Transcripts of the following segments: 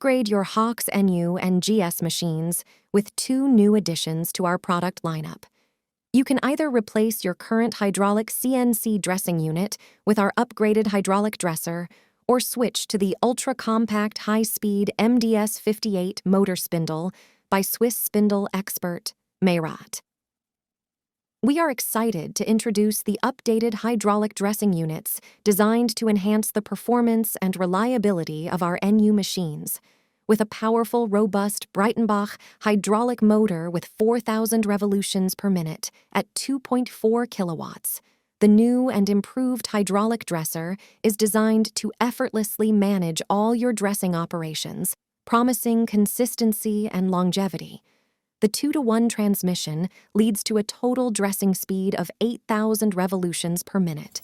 Upgrade your HAUX NU and GS machines with 2 new additions to our product lineup. You can either replace your current hydraulic CNC dressing unit with our upgraded hydraulic dresser, or switch to the ultra-compact high-speed MDS58 motor spindle by Swiss spindle expert Mayrat. We are excited to introduce the updated hydraulic dressing units designed to enhance the performance and reliability of our NU machines. With a powerful, robust Breitenbach hydraulic motor with 4,000 revolutions per minute at 2.4 kilowatts, the new and improved hydraulic dresser is designed to effortlessly manage all your dressing operations, promising consistency and longevity. The 2-to-1 transmission leads to a total dressing speed of 8,000 revolutions per minute.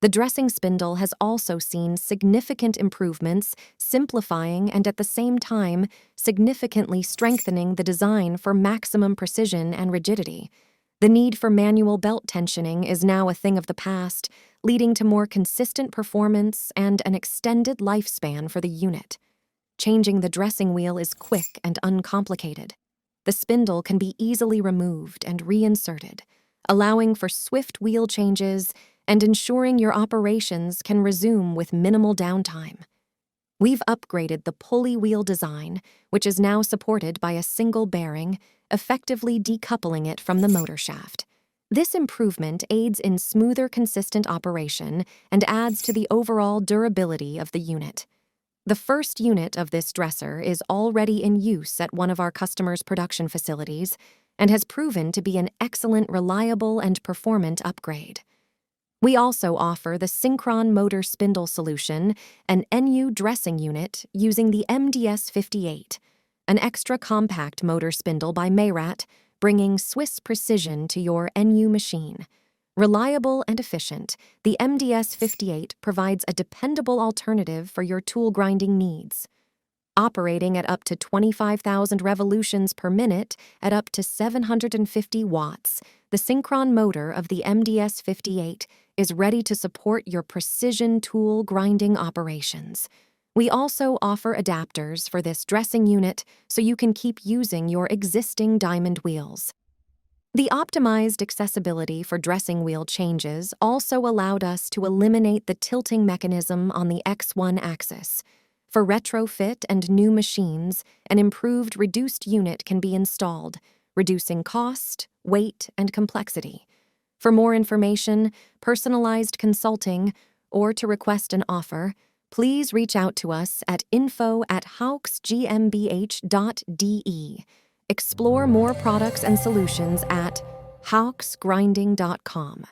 The dressing spindle has also seen significant improvements, simplifying and at the same time significantly strengthening the design for maximum precision and rigidity. The need for manual belt tensioning is now a thing of the past, leading to more consistent performance and an extended lifespan for the unit. Changing the dressing wheel is quick and uncomplicated. The spindle can be easily removed and reinserted, allowing for swift wheel changes and ensuring your operations can resume with minimal downtime. We've upgraded the pulley wheel design, which is now supported by a single bearing, effectively decoupling it from the motor shaft. This improvement aids in smoother, consistent operation and adds to the overall durability of the unit. The first unit of this dresser is already in use at one of our customers' production facilities and has proven to be an excellent, reliable, and performant upgrade. We also offer the Synchron motor spindle solution, an NU dressing unit using the MDS58, an extra compact motor spindle by Mayrat, bringing Swiss precision to your NU machine. Reliable and efficient, the MDS58 provides a dependable alternative for your tool grinding needs. Operating at up to 25,000 revolutions per minute at up to 750 watts, the Synchron motor of the MDS58 is ready to support your precision tool grinding operations. We also offer adapters for this dressing unit so you can keep using your existing diamond wheels. The optimized accessibility for dressing wheel changes also allowed us to eliminate the tilting mechanism on the X1 axis. For retrofit and new machines, an improved reduced unit can be installed, reducing cost, weight, and complexity. For more information, personalized consulting, or to request an offer, please reach out to us at info@hauxgmbh.de. Explore more products and solutions at hauxgrinding.com.